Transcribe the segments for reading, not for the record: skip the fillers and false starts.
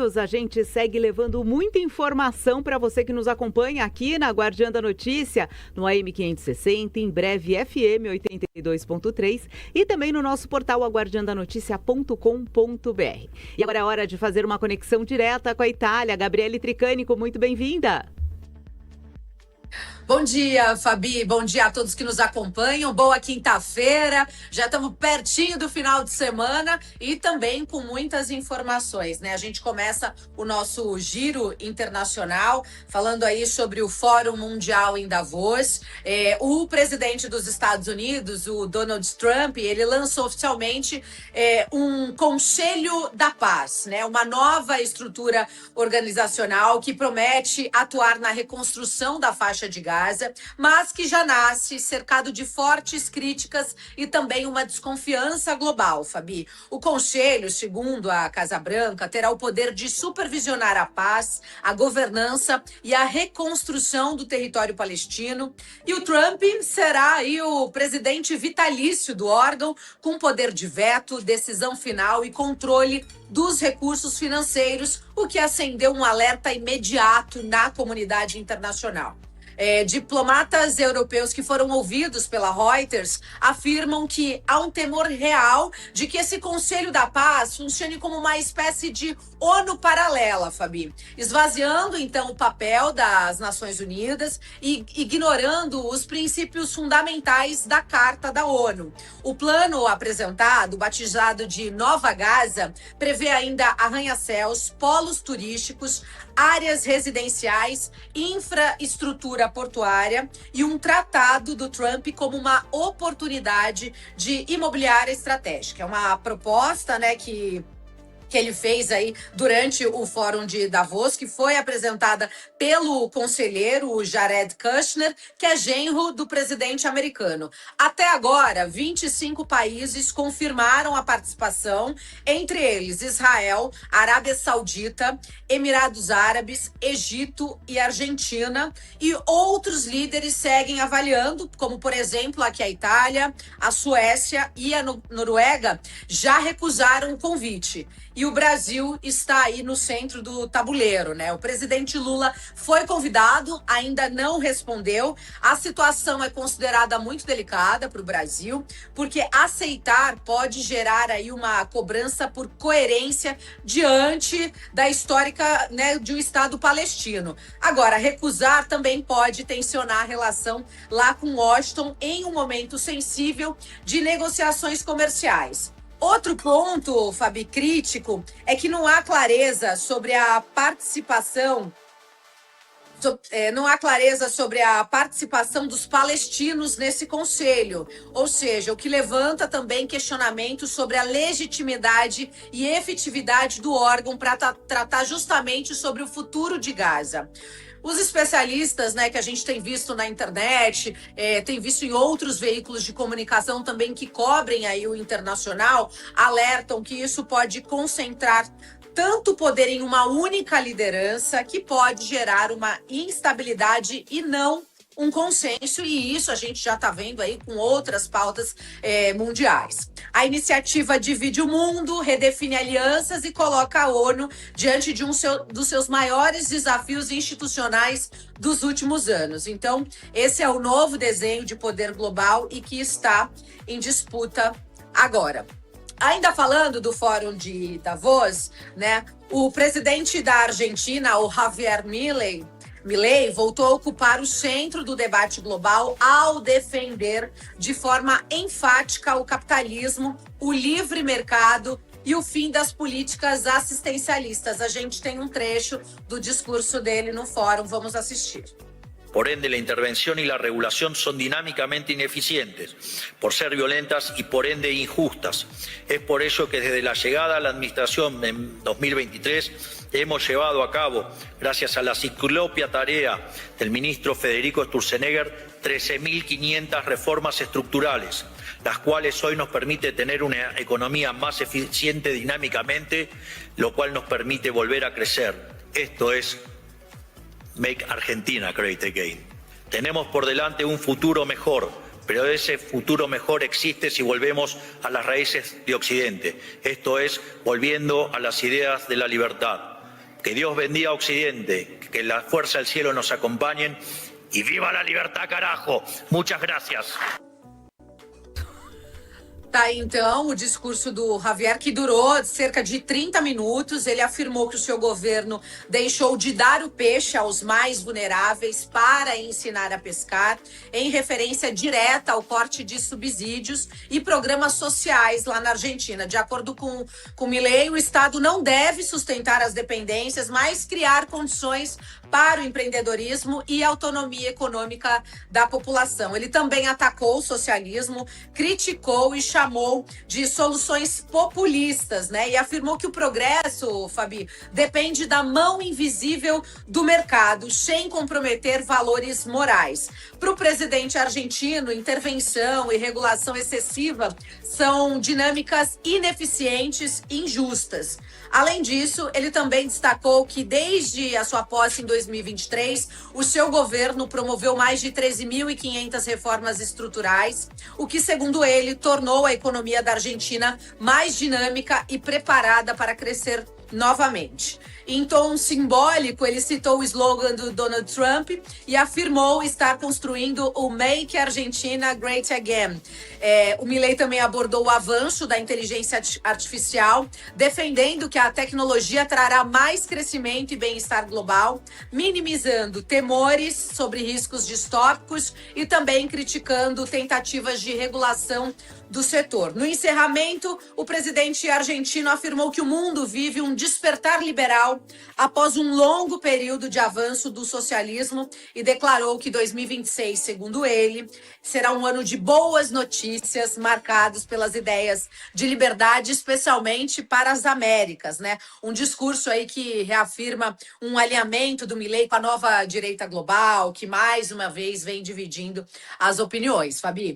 A gente segue levando muita informação para você que nos acompanha aqui na Guardiã da Notícia, no AM 560, em breve FM 82.3 e também no nosso portal aguardiandanoticia.com.br. E agora é hora de fazer uma conexão direta com a Itália. Gabriele Tricânico, muito bem-vinda. Bom dia, Fabi. Bom dia a todos que nos acompanham. Boa quinta-feira. Já estamos pertinho do final de semana e também com muitas informações, né? A gente começa o nosso giro internacional falando aí sobre o Fórum Mundial em Davos. O presidente dos Estados Unidos, o Donald Trump, ele lançou oficialmente um Conselho da Paz, né? Uma nova estrutura organizacional que promete atuar na reconstrução da faixa de Gaza, mas que já nasce cercado de fortes críticas e também uma desconfiança global, Fabi. O Conselho, segundo a Casa Branca, terá o poder de supervisionar a paz, a governança e a reconstrução do território palestino. E o Trump será aí o presidente vitalício do órgão, com poder de veto, decisão final e controle dos recursos financeiros, o que acendeu um alerta imediato na comunidade internacional. Diplomatas europeus que foram ouvidos pela Reuters afirmam que há um temor real de que esse Conselho da Paz funcione como uma espécie de ONU paralela, Fabi, esvaziando então o papel das Nações Unidas e ignorando os princípios fundamentais da Carta da ONU. O plano apresentado, batizado de Nova Gaza, prevê ainda arranha-céus, polos turísticos, áreas residenciais, infraestrutura portuária e um tratado do Trump como uma oportunidade de imobiliária estratégica. É uma proposta, né, que ele fez aí durante o Fórum de Davos, que foi apresentada pelo conselheiro o Jared Kushner, que é genro do presidente americano. Até agora, 25 países confirmaram a participação, entre eles Israel, Arábia Saudita, Emirados Árabes, Egito e Argentina, e outros líderes seguem avaliando, como por exemplo aqui a Itália, a Suécia e a Noruega já recusaram o convite. E o Brasil está aí no centro do tabuleiro, né? O presidente Lula foi convidado, ainda não respondeu. A situação é considerada muito delicada para o Brasil, porque aceitar pode gerar aí uma cobrança por coerência diante da histórica, né, de um Estado palestino. Agora, recusar também pode tensionar a relação lá com Washington em um momento sensível de negociações comerciais. Outro ponto, Fabi, crítico, é que não há clareza sobre a participação dos palestinos nesse conselho, ou seja, o que levanta também questionamentos sobre a legitimidade e efetividade do órgão para tratar justamente sobre o futuro de Gaza. Os especialistas, né, que a gente tem visto na internet, tem visto em outros veículos de comunicação também que cobrem aí o internacional, alertam que isso pode concentrar tanto poder em uma única liderança que pode gerar uma instabilidade e não um consenso, e isso a gente já está vendo aí com outras pautas mundiais. A iniciativa divide o mundo, redefine alianças e coloca a ONU diante de dos seus maiores desafios institucionais dos últimos anos. Então, esse é o novo desenho de poder global e que está em disputa agora. Ainda falando do Fórum de Davos, né, o presidente da Argentina, o Javier Milei, voltou a ocupar o centro do debate global ao defender de forma enfática o capitalismo, o livre mercado e o fim das políticas assistencialistas. A gente tem um trecho do discurso dele no fórum, vamos assistir. Por ende, la intervención y la regulación son dinámicamente ineficientes, por ser violentas y por ende injustas. Es por ello que desde la llegada a la administración en 2023 hemos llevado a cabo, gracias a la ciclopia tarea del ministro Federico Sturzenegger, 13.500 reformas estructurales, las cuales hoy nos permite tener una economía más eficiente dinámicamente, lo cual nos permite volver a crecer. Esto es Make Argentina Great Again. Tenemos por delante un futuro mejor, pero ese futuro mejor existe si volvemos a las raíces de Occidente. Esto es, volviendo a las ideas de la libertad. Que Dios bendiga a Occidente, que la fuerza del cielo nos acompañen y viva la libertad, carajo. Muchas gracias. Tá aí, então, o discurso do Javier, que durou cerca de 30 minutos. Ele afirmou que o seu governo deixou de dar o peixe aos mais vulneráveis para ensinar a pescar, em referência direta ao corte de subsídios e programas sociais lá na Argentina. De acordo com Milei, o Estado não deve sustentar as dependências, mas criar condições para o empreendedorismo e autonomia econômica da população. Ele também atacou o socialismo, criticou e chamou de soluções populistas, né? E afirmou que o progresso, Fabi, depende da mão invisível do mercado, sem comprometer valores morais. Para o presidente argentino, intervenção e regulação excessiva são dinâmicas ineficientes e injustas. Além disso, ele também destacou que desde a sua posse em 2023, o seu governo promoveu mais de 13.500 reformas estruturais, o que, segundo ele, tornou a economia da Argentina mais dinâmica e preparada para crescer novamente. Em tom simbólico, ele citou o slogan do Donald Trump e afirmou estar construindo o Make Argentina Great Again. O Milei também abordou o avanço da inteligência artificial, defendendo que a tecnologia trará mais crescimento e bem-estar global, minimizando temores sobre riscos distópicos e também criticando tentativas de regulação do setor. No encerramento, o presidente argentino afirmou que o mundo vive um despertar liberal após um longo período de avanço do socialismo e declarou que 2026, segundo ele, será um ano de boas notícias marcados pelas ideias de liberdade, especialmente para as Américas, né? Um discurso aí que reafirma um alinhamento do Milei com a nova direita global, que mais uma vez vem dividindo as opiniões. Fabi?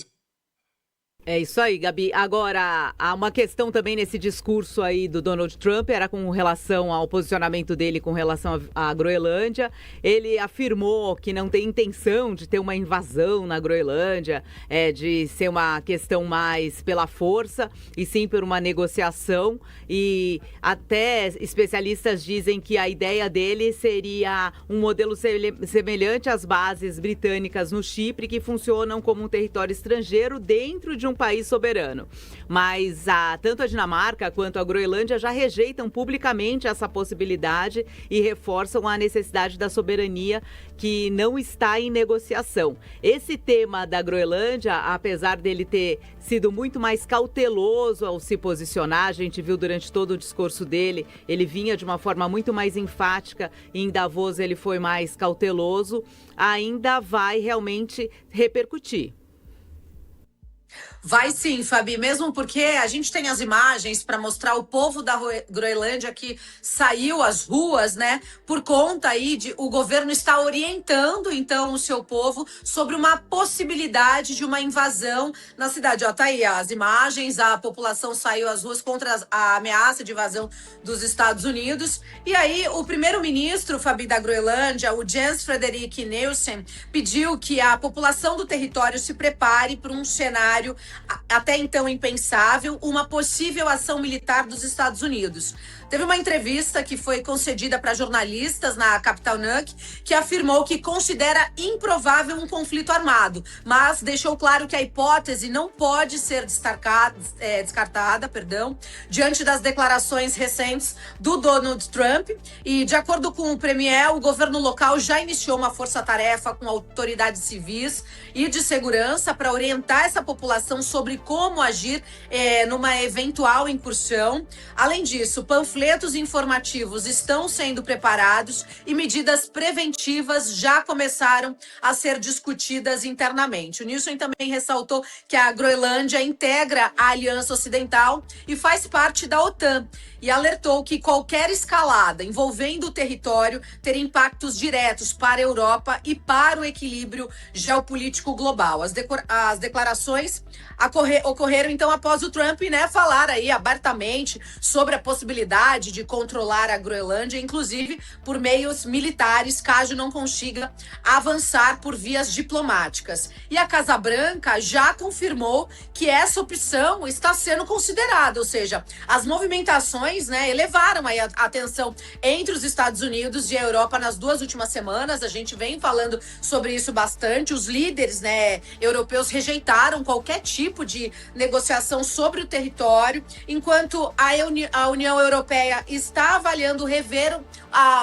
É isso aí, Gabi. Agora, há uma questão também nesse discurso aí do Donald Trump, era com relação ao posicionamento dele com relação à Groenlândia. Ele afirmou que não tem intenção de ter uma invasão na Groenlândia, de ser uma questão mais pela força, e sim por uma negociação. E até especialistas dizem que a ideia dele seria um modelo semelhante às bases britânicas no Chipre, que funcionam como um território estrangeiro dentro de um país soberano. Mas tanto a Dinamarca quanto a Groenlândia já rejeitam publicamente essa possibilidade e reforçam a necessidade da soberania, que não está em negociação. Esse tema da Groenlândia, apesar dele ter sido muito mais cauteloso ao se posicionar, a gente viu durante todo o discurso dele, ele vinha de uma forma muito mais enfática, e em Davos ele foi mais cauteloso, ainda vai realmente repercutir. Vai sim, Fabi, mesmo porque a gente tem as imagens para mostrar o povo da Groenlândia que saiu às ruas, né? Por conta aí de o governo está orientando então o seu povo sobre uma possibilidade de uma invasão na cidade. Ó, tá aí as imagens, a população saiu às ruas contra a ameaça de invasão dos Estados Unidos. E aí o primeiro-ministro, Fabi, da Groenlândia, o Jens Frederik Nielsen, pediu que a população do território se prepare para um cenário até então impensável, uma possível ação militar dos Estados Unidos. Teve uma entrevista que foi concedida para jornalistas na capital Nuuk, que afirmou que considera improvável um conflito armado, mas deixou claro que a hipótese não pode ser descartada, diante das declarações recentes do Donald Trump. E, de acordo com o premier, o governo local já iniciou uma força-tarefa com autoridades civis e de segurança para orientar essa população sobre como agir numa eventual incursão. Além disso, panfletos informativos estão sendo preparados e medidas preventivas já começaram a ser discutidas internamente. O Nielsen também ressaltou que a Groenlândia integra a Aliança Ocidental e faz parte da OTAN, e alertou que qualquer escalada envolvendo o território teria impactos diretos para a Europa e para o equilíbrio geopolítico global. As declarações ocorreram então após o Trump, né, falar aí abertamente sobre a possibilidade de controlar a Groenlândia, inclusive por meios militares, caso não consiga avançar por vias diplomáticas. E a Casa Branca já confirmou que essa opção está sendo considerada, ou seja, as movimentações tensões, né, elevaram aí a tensão entre os Estados Unidos e a Europa nas 2 últimas semanas. A gente vem falando sobre isso bastante. Os líderes, né, europeus rejeitaram qualquer tipo de negociação sobre o território, enquanto a União Europeia está avaliando rever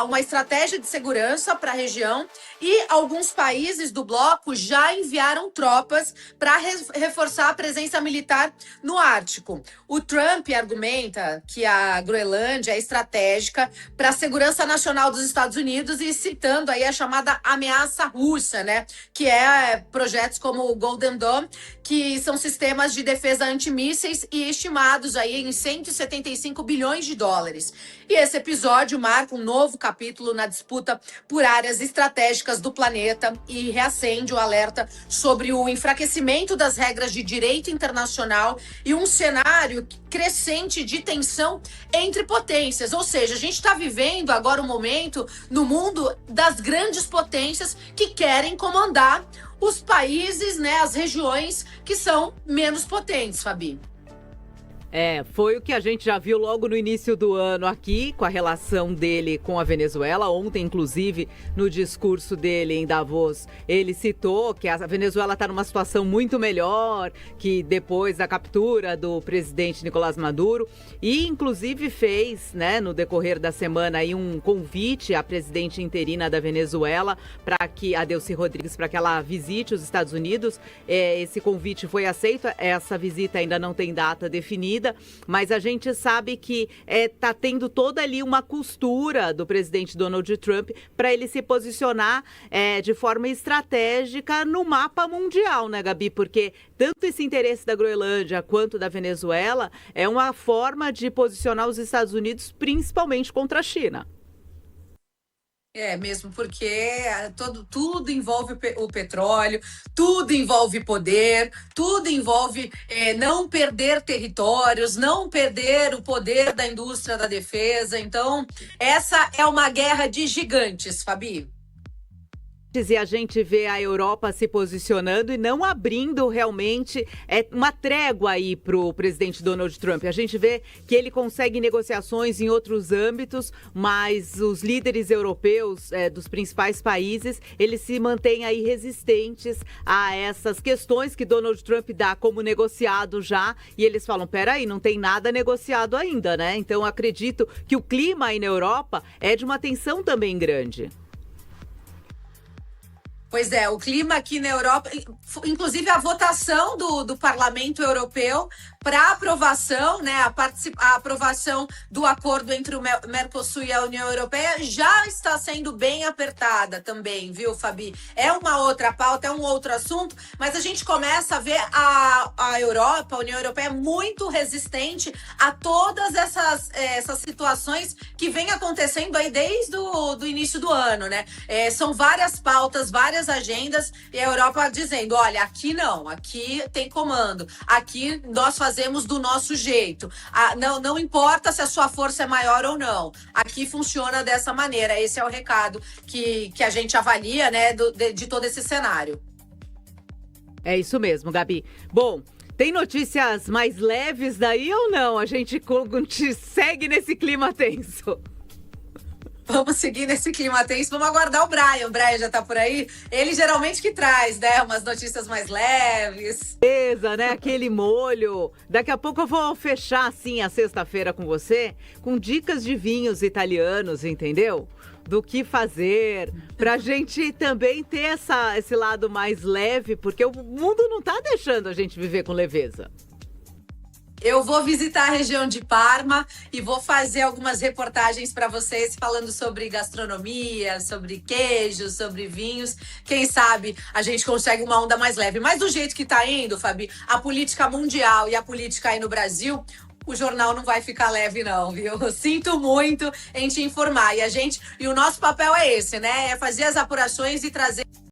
uma estratégia de segurança para a região, e alguns países do bloco já enviaram tropas para reforçar a presença militar no Ártico. O Trump argumenta que a Groenlândia é estratégica para a segurança nacional dos Estados Unidos, e citando aí a chamada ameaça russa, né, que é projetos como o Golden Dome, que são sistemas de defesa antimísseis e estimados aí em 175 bilhões de dólares. E esse episódio marca um novo capítulo na disputa por áreas estratégicas do planeta e reacende o alerta sobre o enfraquecimento das regras de direito internacional e um cenário crescente de tensão entre potências. Ou seja, a gente está vivendo agora um momento no mundo das grandes potências que querem comandar os países, né, as regiões que são menos potentes, Fabi. Foi o que a gente já viu logo no início do ano aqui, com a relação dele com a Venezuela. Ontem, inclusive, no discurso dele em Davos, ele citou que a Venezuela está numa situação muito melhor que depois da captura do presidente Nicolás Maduro, e inclusive fez, né, no decorrer da semana aí um convite à presidente interina da Venezuela, para que a Delcy Rodrigues, para que ela visite os Estados Unidos. Esse convite foi aceito, essa visita ainda não tem data definida, mas a gente sabe que tá tendo toda ali uma costura do presidente Donald Trump para ele se posicionar de forma estratégica no mapa mundial, né, Gabi? Porque tanto esse interesse da Groenlândia quanto da Venezuela é uma forma de posicionar os Estados Unidos, principalmente contra a China. Mesmo porque tudo envolve o petróleo, tudo envolve poder, tudo envolve não perder territórios, não perder o poder da indústria da defesa. Então, essa é uma guerra de gigantes, Fabi. E a gente vê a Europa se posicionando e não abrindo realmente uma trégua aí para o presidente Donald Trump. A gente vê que ele consegue negociações em outros âmbitos, mas os líderes europeus dos principais países, eles se mantêm aí resistentes a essas questões que Donald Trump dá como negociado já, e eles falam, peraí, não tem nada negociado ainda, né? Então acredito que o clima aí na Europa é de uma tensão também grande. Pois é, o clima aqui na Europa, inclusive a votação do Parlamento Europeu para aprovação, né, a aprovação do acordo entre o Mercosul e a União Europeia já está sendo bem apertada também, viu, Fabi? É uma outra pauta, é um outro assunto, mas a gente começa a ver a Europa, a União Europeia, muito resistente a todas essas situações que vem acontecendo aí desde o início do ano, né? São várias pautas, várias agendas, e a Europa dizendo, olha, aqui não, aqui tem comando, aqui nós fazemos do nosso jeito, não importa se a sua força é maior ou não, aqui funciona dessa maneira. Esse é o recado que a gente avalia, né, de todo esse cenário. É isso mesmo, Gabi. Bom, tem notícias mais leves daí ou não? A gente segue nesse clima tenso. Vamos seguir nesse clima tenso, vamos aguardar o Brian. O Brian já tá por aí. Ele geralmente que traz, né, umas notícias mais leves. Beleza, né? Aquele molho. Daqui a pouco eu vou fechar, assim, a sexta-feira com você, com dicas de vinhos italianos, entendeu? Do que fazer, pra gente também ter esse lado mais leve, porque o mundo não tá deixando a gente viver com leveza. Eu vou visitar a região de Parma e vou fazer algumas reportagens para vocês falando sobre gastronomia, sobre queijos, sobre vinhos. Quem sabe a gente consegue uma onda mais leve. Mas do jeito que tá indo, Fabi, a política mundial e a política aí no Brasil, o jornal não vai ficar leve não, viu? Eu sinto muito em te informar. E o nosso papel é esse, né? É fazer as apurações e trazer